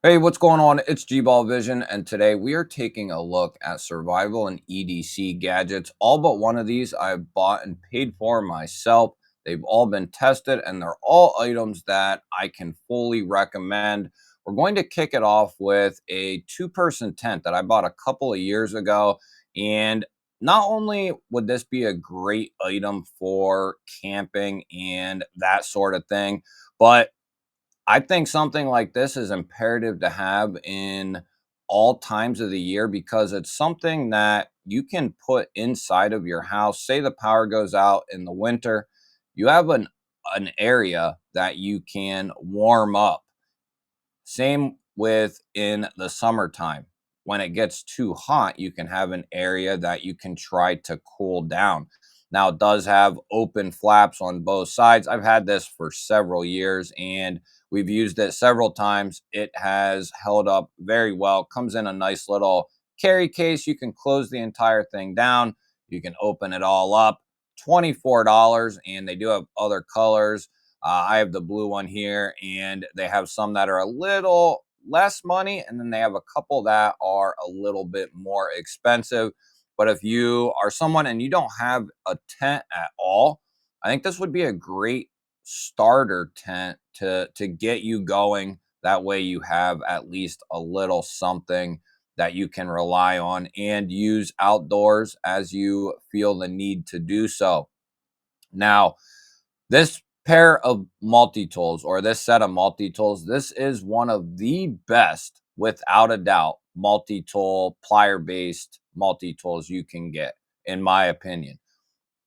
Hey, what's going on? It's GBall Vision, and today we are taking a look at survival and EDC gadgets. All but one of these I've bought and paid for myself. They've all been tested, and they're all items that I can fully recommend. We're going to kick it off with a two-person tent that I bought a couple of years ago. And not only would this be a great item for camping and that sort of thing, but I think something like this is imperative to have in all times of the year because it's something that you can put inside of your house. Say the power goes out in the winter, you have an area that you can warm up. Same with in the summertime. When it gets too hot, you can have an area that you can try to cool down. Now, it does have open flaps on both sides. I've had this for several years and we've used it several times. It has held up very well. Comes in a nice little carry case. You can close the entire thing down. You can open it all up. $24, and they do have other colors. I have the blue one here, and they have some that are a little less money, and then they have a couple that are a little bit more expensive. But if you are someone and you don't have a tent at all, I think this would be a great starter tent to get you going. That way, you have at least a little something that you can rely on and use outdoors as you feel the need to do so. Now, this pair of multi-tools or this set of multi-tools, this is one of the best, without a doubt, multi-tool, plier-based multi-tools you can get, in my opinion.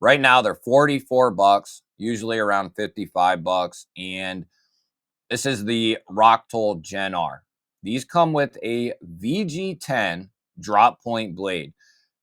Right now, they're 44 bucks, usually around 55 bucks. And this is the Rock Tool Gen R. These come with a VG10 drop point blade.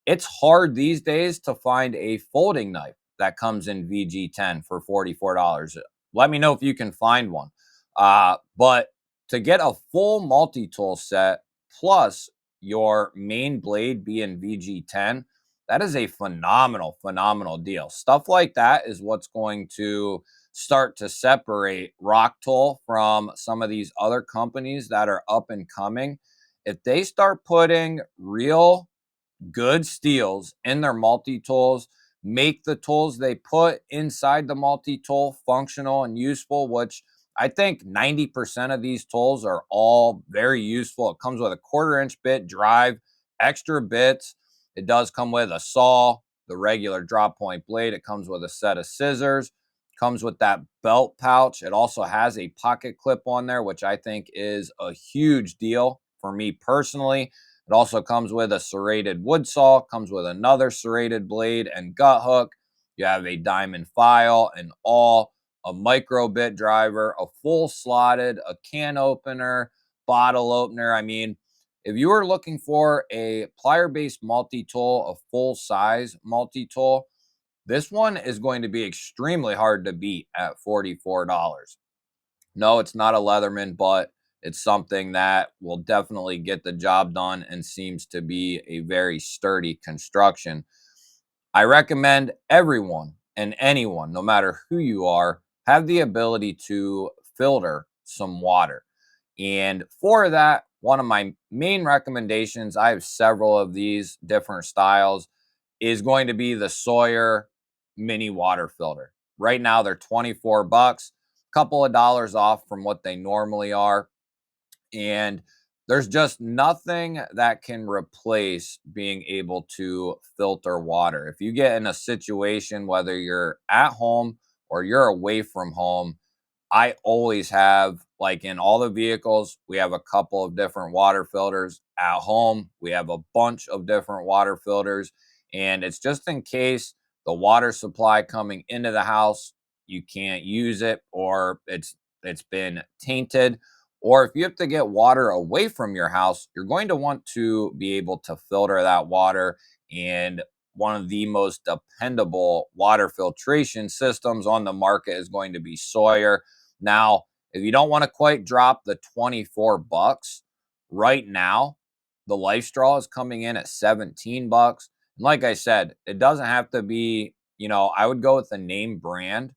It's hard these days to find a folding knife that comes in VG10 for $44. Let me know if you can find one. But to get a full multi-tool set plus your main blade being VG10, that is a phenomenal, phenomenal deal. Stuff like that is what's going to start to separate Rock Tool from some of these other companies that are up and coming. If they start putting real good steels in their multi-tools, make the tools they put inside the multi-tool functional and useful, which I think 90% of these tools are all very useful. It comes with a 1/4 inch bit drive, extra bits. It does come with a saw, the regular drop point blade. It comes with a set of scissors, comes with that belt pouch. It also has a pocket clip on there, which I think is a huge deal for me personally. It also comes with a serrated wood saw, comes with another serrated blade and gut hook. You have a diamond file and all, a micro bit driver, a full slotted, a can opener, bottle opener. I mean, if you are looking for a plier-based multi-tool, a full-size multi-tool, this one is going to be extremely hard to beat at $44. No, it's not a Leatherman, but it's something that will definitely get the job done and seems to be a very sturdy construction. I recommend everyone and anyone, no matter who you are, have the ability to filter some water. And for that, one of my main recommendations, I have several of these different styles, is going to be the Sawyer mini water filter. Right now, they're 24 bucks, a couple of dollars off from what they normally are. And there's just nothing that can replace being able to filter water. If you get in a situation, whether you're at home or you're away from home, I always have, like in all the vehicles, we have a couple of different water filters. At home, we have a bunch of different water filters. And it's just in case the water supply coming into the house, you can't use it, or it's been tainted, or if you have to get water away from your house, you're going to want to be able to filter that water. And one of the most dependable water filtration systems on the market is going to be Sawyer. Now, if you don't want to quite drop the 24 bucks, right now, the Life Straw is coming in at 17 bucks. And like I said, it doesn't have to be, I would go with the name brand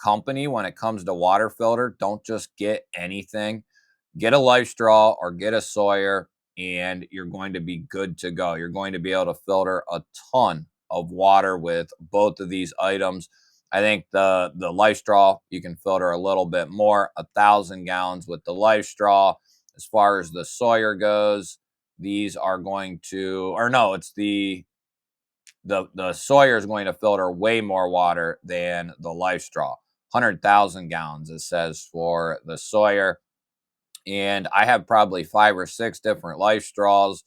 company when it comes to water filter. Don't just get anything. get a Life Straw or get a Sawyer, and you're going to be good to go. You're going to be able to filter a ton of water with both of these items. I think the Life Straw, you can filter a little bit more, 1,000 gallons with the Life Straw. As far as the Sawyer goes, these are going to, or no, it's the Sawyer is going to filter way more water than the Life Straw. 100,000 gallons, it says, for the Sawyer. And I have probably 5 or 6 different Life Straws.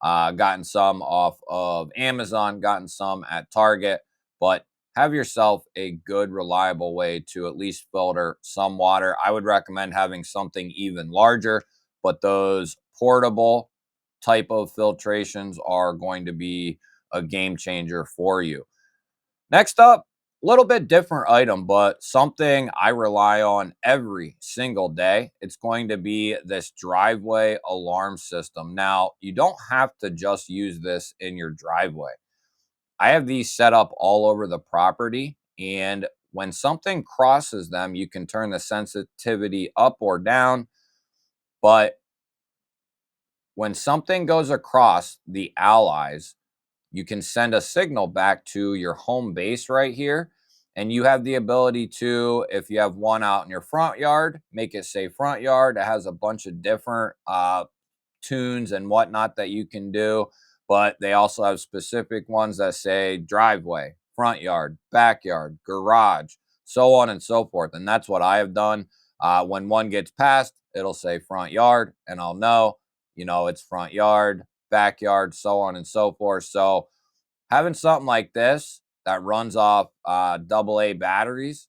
Gotten some off of Amazon, gotten some at Target, but have yourself a good, reliable way to at least filter some water. I would recommend having something even larger, but those portable type of filtrations are going to be a game changer for you. Next up, a little bit different item, but something I rely on every single day. It's going to be this driveway alarm system. Now, you don't have to just use this in your driveway. I have these set up all over the property, and when something crosses them, you can turn the sensitivity up or down. But when something goes across the allies, you can send a signal back to your home base right here. And you have the ability to, if you have one out in your front yard, make it say front yard. It has a bunch of different tunes and whatnot that you can do. But they also have specific ones that say driveway, front yard, backyard, garage, so on and so forth. And that's what I have done. When one gets passed, it'll say front yard, and I'll know, it's front yard, backyard, so on and so forth. So having something like this that runs off AA batteries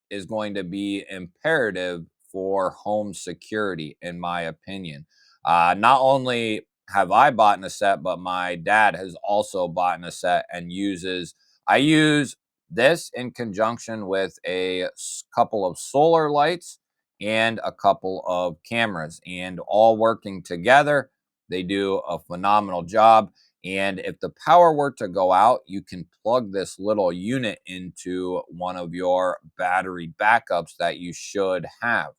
is going to be imperative for home security, in my opinion. Not only have I bought in a set, but my dad has also bought in a set and uses. I use this in conjunction with a couple of solar lights and a couple of cameras, and all working together, they do a phenomenal job. And if the power were to go out, you can plug this little unit into one of your battery backups that you should have.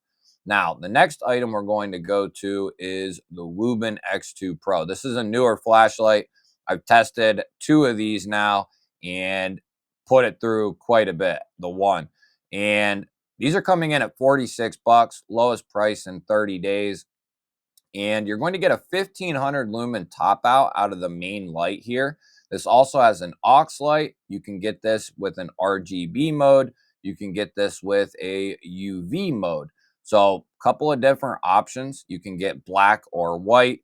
Now, the next item we're going to go to is the Wubin X2 Pro. This is a newer flashlight. I've tested 2 of these now and put it through quite a bit, the one. And these are coming in at 46 bucks, lowest price in 30 days. And you're going to get a 1500 lumen top out of the main light here. This also has an aux light. You can get this with an RGB mode. You can get this with a UV mode. So a couple of different options. You can get black or white.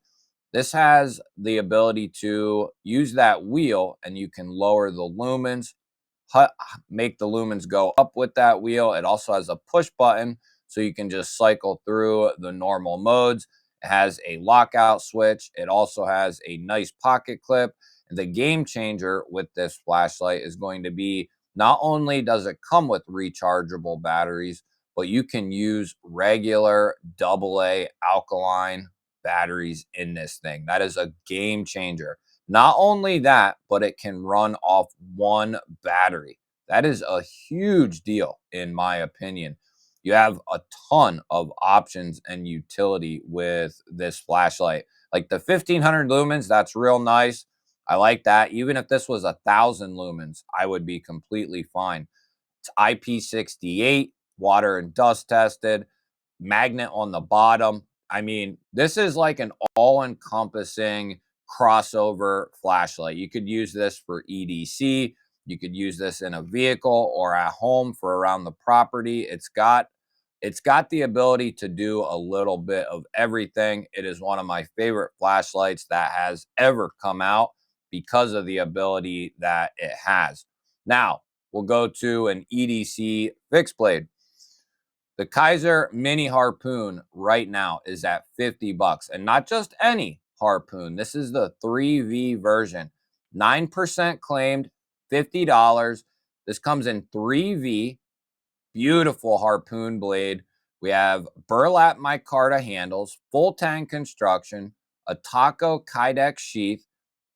This has the ability to use that wheel, and you can lower the lumens, make the lumens go up with that wheel. It also has a push button, so you can just cycle through the normal modes. It has a lockout switch. It also has a nice pocket clip. And the game changer with this flashlight is going to be, not only does it come with rechargeable batteries, but you can use regular AA alkaline batteries in this thing. That is a game changer. Not only that, but it can run off one battery. That is a huge deal, in my opinion. You have a ton of options and utility with this flashlight. Like the 1500 lumens, that's real nice. I like that. Even if this was 1,000 lumens, I would be completely fine. It's IP68, water and dust tested, magnet on the bottom. I mean, this is like an all encompassing crossover flashlight. You could use this for EDC. You could use this in a vehicle or at home for around the property. It's got the ability to do a little bit of everything. It is one of my favorite flashlights that has ever come out because of the ability that it has. Now, we'll go to an EDC fixed blade. The Kaiser Mini Harpoon right now is at 50 bucks, and not just any harpoon. This is the 3V version. 9% claimed, $50. This comes in 3V, beautiful harpoon blade. We have burlap micarta handles, full tank construction, a taco kydex sheath,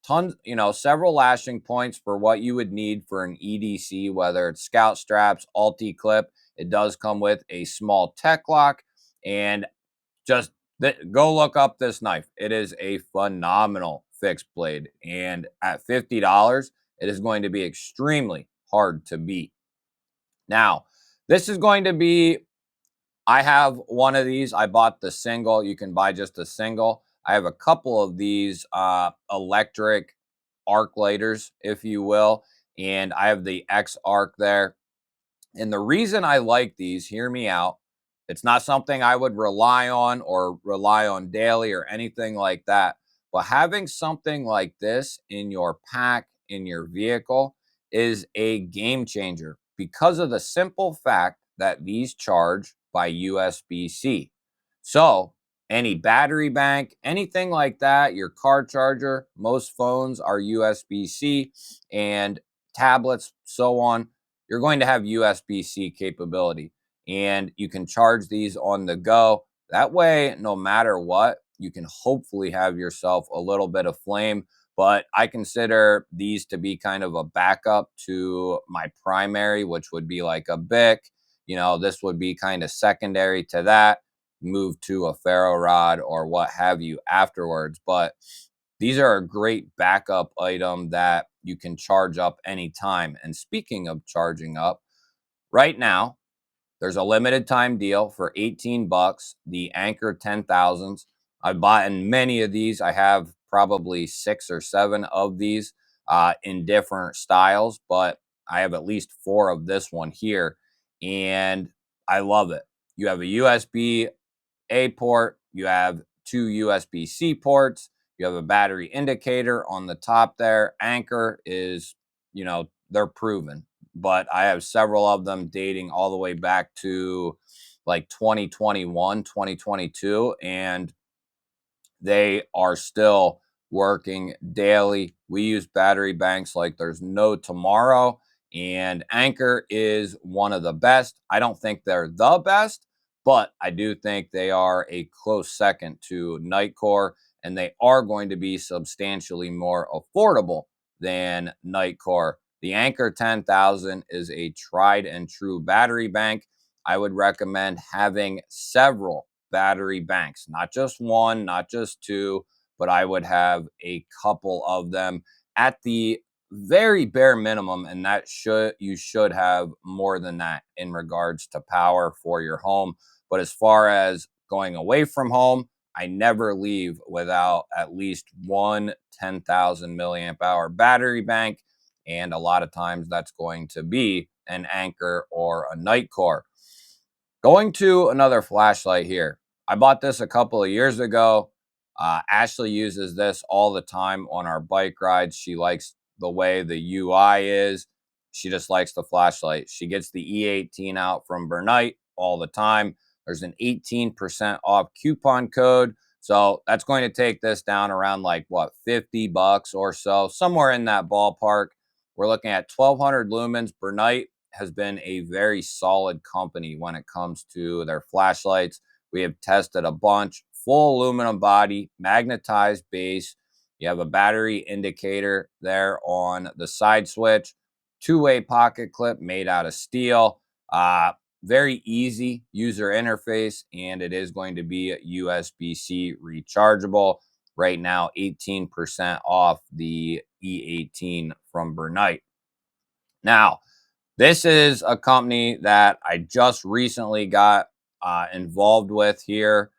tons, several lashing points for what you would need for an EDC, whether it's scout straps, alti clip. It does come with a small tech lock, and just Go look up this knife. It is a phenomenal fixed blade. And at $50, it is going to be extremely hard to beat. Now, this is going to be, I have one of these. I bought the single. You can buy just a single. I have a couple of these electric arc lighters, if you will. And I have the X arc there. And the reason I like these, hear me out, it's not something I would rely on or rely on daily or anything like that. But having something like this in your pack, in your vehicle, is a game changer because of the simple fact that these charge by USB C. So, any battery bank, anything like that, your car charger, most phones are USB C, and tablets, so on, you're going to have USB-C capability, and you can charge these on the go. That way, no matter what, you can hopefully have yourself a little bit of flame. But I consider these to be kind of a backup to my primary, which would be like a Bic. This would be kind of secondary to that. Move to a ferro rod or what have you afterwards. But these are a great backup item that you can charge up anytime. And speaking of charging up, right now, there's a limited time deal for 18 bucks, the Anker 10,000s. I've bought in many of these. I have probably 6 or 7 of these in different styles, but I have at least 4 of this one here, and I love it. You have a USB A port, you have 2 USB-C ports, you have a battery indicator on the top there. Anker is, they're proven, but I have several of them dating all the way back to like 2021, 2022, and they are still working daily. We use battery banks like there's no tomorrow, and Anker is one of the best. I don't think they're the best, but I do think they are a close second to Nitecore, and they are going to be substantially more affordable than Nitecore. The Anker 10,000 is a tried and true battery bank. I would recommend having several battery banks, not just one, not just two, but I would have a couple of them at the very bare minimum. And you should have more than that in regards to power for your home. But as far as going away from home, I never leave without at least one 10,000 milliamp hour battery bank. And a lot of times that's going to be an Anker or a Nitecore. Going to another flashlight here. I bought this a couple of years ago. Ashley uses this all the time on our bike rides. She likes the way the UI is. She just likes the flashlight. She gets the E18 out from Bernite all the time. There's an 18% off coupon code. So that's going to take this down around like what, 50 bucks or so, somewhere in that ballpark. We're looking at 1200 lumens. Bernite has been a very solid company when it comes to their flashlights. We have tested a bunch. Full aluminum body, magnetized base. You have a battery indicator there on the side switch. Two-way pocket clip made out of steel. Very easy user interface, and it is going to be USB-C rechargeable. Right now, 18% off the E18 from Bernite. Now, this is a company that I just recently got involved with here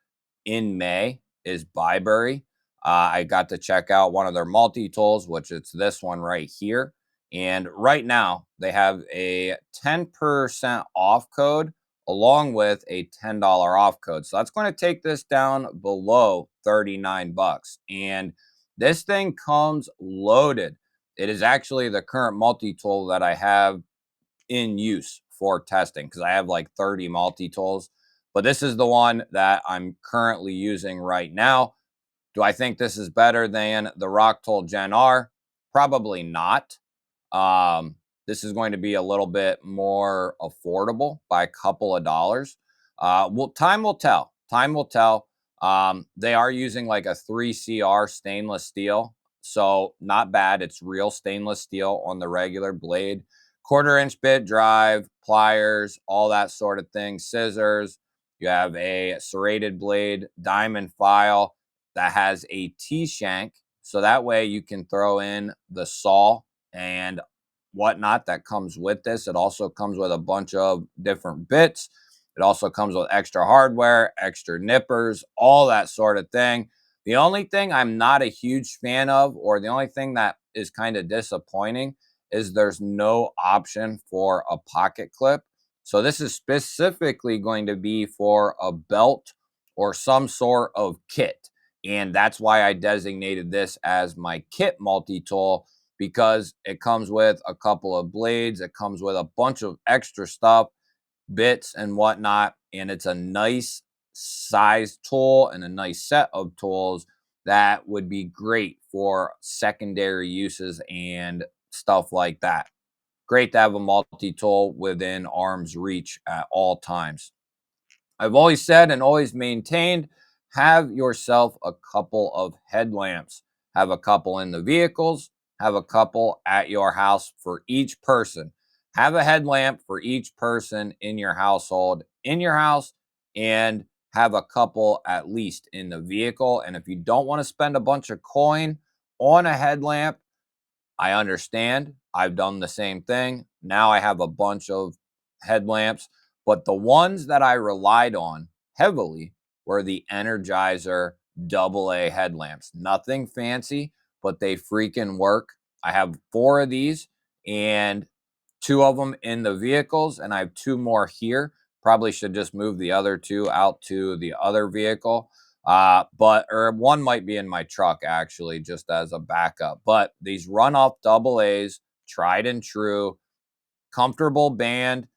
in May, is Byberry. I got to check out one of their multi-tools, which it's this one right here. And right now they have a 10% off code along with a $10 off code. So that's going to take this down below 39 bucks. And this thing comes loaded. It is actually the current multi-tool that I have in use for testing because I have like 30 multi-tools, but this is the one that I'm currently using right now. Do I think this is better than the Rock Tool Gen R? Probably not. This is going to be a little bit more affordable by a couple of dollars. Well, time will tell. Time will tell. They are using like a 3CR stainless steel, so not bad. It's real stainless steel on the regular blade. 1/4 inch bit drive, pliers, all that sort of thing, scissors. You have a serrated blade diamond file that has a T-shank. So that way you can throw in the saw and whatnot that comes with this. It also comes with a bunch of different bits. It also comes with extra hardware, extra nippers, all that sort of thing. The only thing I'm not a huge fan of, or the only thing that is kind of disappointing, is there's no option for a pocket clip. So this is specifically going to be for a belt or some sort of kit. And that's why I designated this as my kit multi-tool, because it comes with a couple of blades. It comes with a bunch of extra stuff, bits and whatnot. And it's a nice size tool and a nice set of tools that would be great for secondary uses and stuff like that. Great to have a multi-tool within arm's reach at all times. I've always said and always maintained, have yourself a couple of headlamps. Have a couple in the vehicles, have a couple at your house for each person. Have a headlamp for each person in your household, in your house, and have a couple at least in the vehicle. And if you don't want to spend a bunch of coin on a headlamp, I understand. I've done the same thing. Now I have a bunch of headlamps, but the ones that I relied on heavily were the Energizer AA headlamps. Nothing fancy, but they freaking work. I have 4 of these and 2 of them in the vehicles, and I have 2 more here. Probably should just move the other 2 out to the other vehicle. But or one might be in my truck actually, just as a backup. But these runoff double A's, tried and true, comfortable band.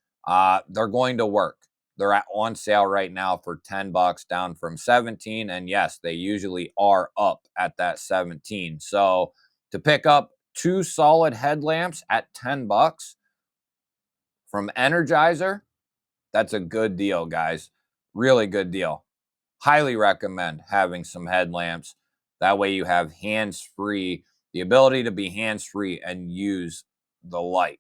They're going to work. They're on sale right now for $10, down from 17. And yes, they usually are up at that 17. So to pick up 2 solid headlamps at $10 from Energizer, that's a good deal, guys. Really good deal. Highly recommend having some headlamps. That way you have hands-free, the ability to be hands-free and use the light.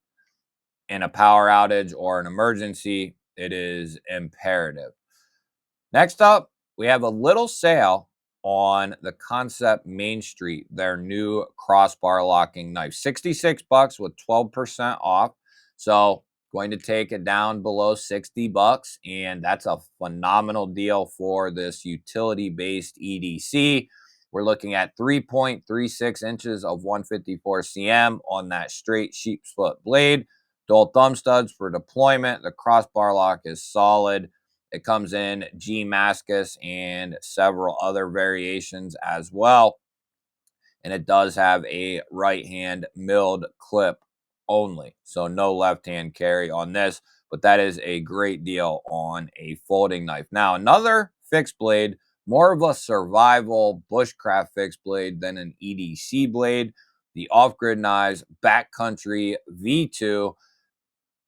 In a power outage or an emergency, it is imperative. Next up, we have a little sale on the Concept Main Street, their new crossbar locking knife. $66 with 12% off. So going to take it down below $60, and that's a phenomenal deal for this utility-based EDC. We're looking at 3.36 inches of 154 cm on that straight sheep's foot blade. Dual thumb studs for deployment. The crossbar lock is solid. It comes in G-Mascus and several other variations as well. And it does have a right hand milled clip only. So no left hand carry on this, but that is a great deal on a folding knife. Now, another fixed blade, more of a survival bushcraft fixed blade than an EDC blade. The Off-Grid Knives Backcountry V2.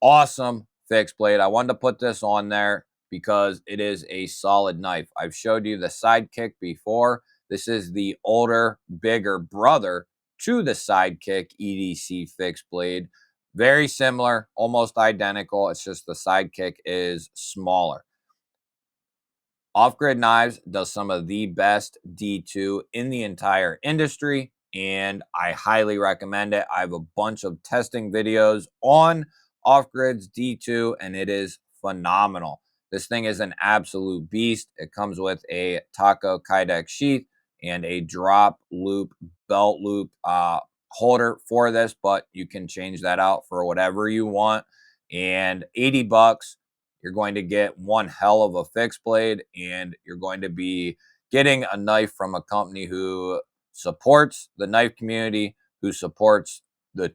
Awesome fixed blade. I wanted to put this on there because it is a solid knife. I've showed you the Sidekick before. This is the older, bigger brother to the Sidekick EDC fixed blade. Very similar, almost identical. It's just the Sidekick is smaller. Off-Grid Knives does some of the best D2 in the entire industry, and I highly recommend it. I have a bunch of testing videos on Off-Grid's D2, and it is phenomenal. This thing is an absolute beast. It comes with a Taco Kydex sheath and a drop loop belt loop holder for this, but you can change that out for whatever you want. And $80, you're going to get one hell of a fixed blade, and you're going to be getting a knife from a company who supports the knife community, who supports our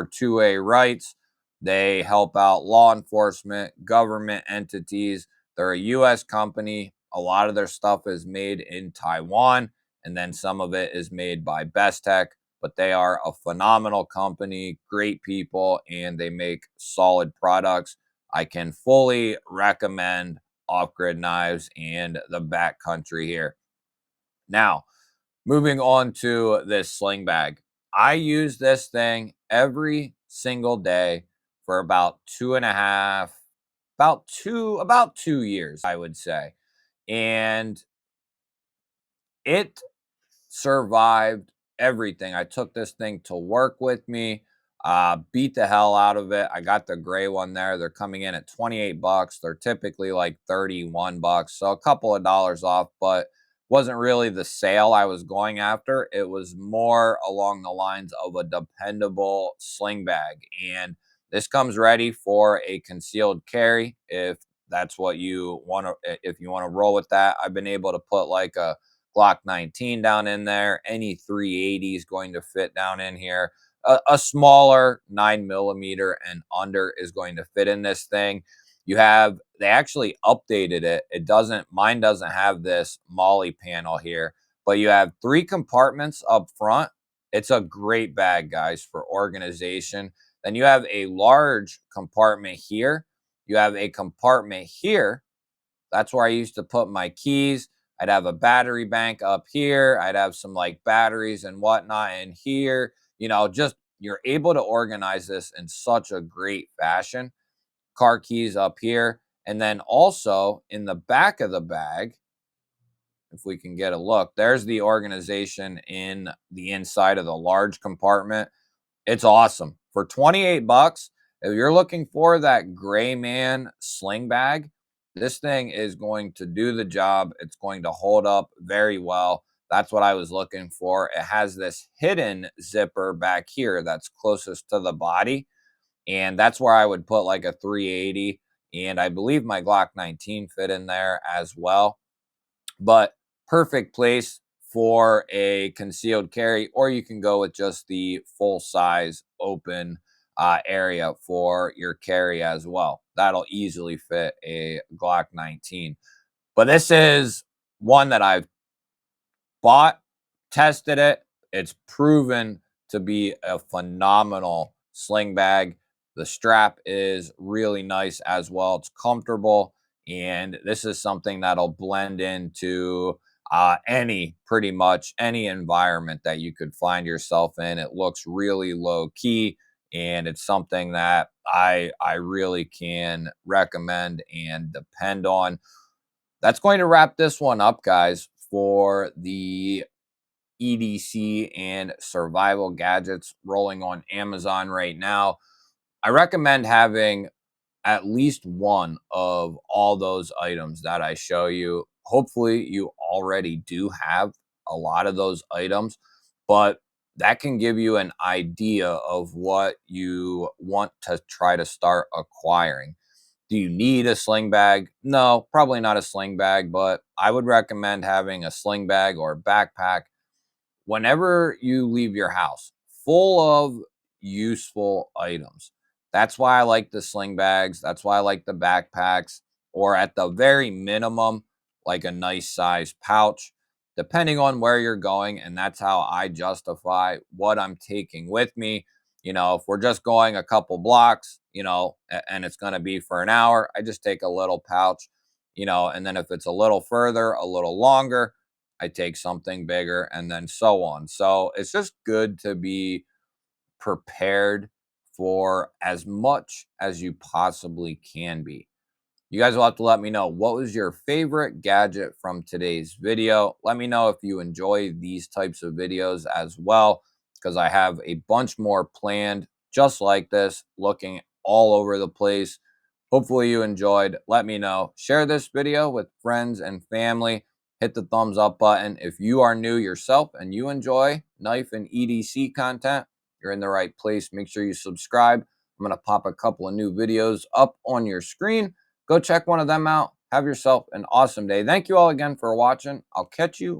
2A rights. They help out law enforcement, government entities. They're a U.S. company. A lot of their stuff is made in Taiwan, and then some of it is made by Best Tech, but they are a phenomenal company, great people, and they make solid products. I can fully recommend Off-Grid Knives and the Backcountry here. Now, moving on to this sling bag. I use this thing every single day for about about 2 years, I would say. And it survived everything. I took this thing to work with me, beat the hell out of it. I got the gray one there. They're coming in at 28 bucks. They're typically like 31 bucks. So a couple of dollars off, but wasn't really the sale I was going after. It was more along the lines of a dependable sling bag. And this comes ready for a concealed carry if that's what you want to, if you want to roll with that. I've been able to put like a Glock 19 down in there. Any 380 is going to fit down in here. A smaller 9mm and under is going to fit in this thing. They actually updated it. Mine doesn't have this Molly panel here, but you have 3 compartments up front. It's a great bag, guys, for organization. Then you have a large compartment here. You have a compartment here. That's where I used to put my keys. I'd have a battery bank up here. I'd have some like batteries and whatnot in here. Just you're able to organize this in such a great fashion. Car keys up here. And then also in the back of the bag, if we can get a look, there's the organization in the inside of the large compartment. It's awesome. For 28 bucks, if you're looking for that gray man sling bag, this thing is going to do the job. It's going to hold up very well. That's what I was looking for. It has this hidden zipper back here that's closest to the body. And that's where I would put like a 380. And I believe my Glock 19 fit in there as well. But perfect place for a concealed carry, or you can go with just the full size open area for your carry as well. That'll easily fit a Glock 19. But this is one that I've bought, tested it. It's proven to be a phenomenal sling bag. The strap is really nice as well. It's comfortable. And this is something that'll blend into pretty much any environment that you could find yourself in. It looks really low key. And it's something that I really can recommend and depend on. That's going to wrap this one up, guys, for the EDC and Survival Gadgets rolling on Amazon right now. I recommend having at least one of all those items that I show you. Hopefully, you already do have a lot of those items, but that can give you an idea of what you want to try to start acquiring. Do you need a sling bag? No, probably not a sling bag, but I would recommend having a sling bag or backpack whenever you leave your house, full of useful items. That's why I like the sling bags. That's why I like the backpacks, or at the very minimum, like a nice size pouch, depending on where you're going. And that's how I justify what I'm taking with me. If we're just going a couple blocks, and it's going to be for an hour, I just take a little pouch, and then if it's a little further, a little longer, I take something bigger, and then so on. So it's just good to be prepared for as much as you possibly can be. You guys will have to let me know, what was your favorite gadget from today's video. Let me know if you enjoy these types of videos as well, because I have a bunch more planned just like this, looking all over the place. Hopefully you enjoyed. Let me know. Share this video with friends and family. Hit the thumbs up button. If you are new yourself and you enjoy knife and EDC content, you're in the right place. Make sure you subscribe. I'm going to pop a couple of new videos up on your screen. Go check one of them out. Have yourself an awesome day. Thank you all again for watching. I'll catch you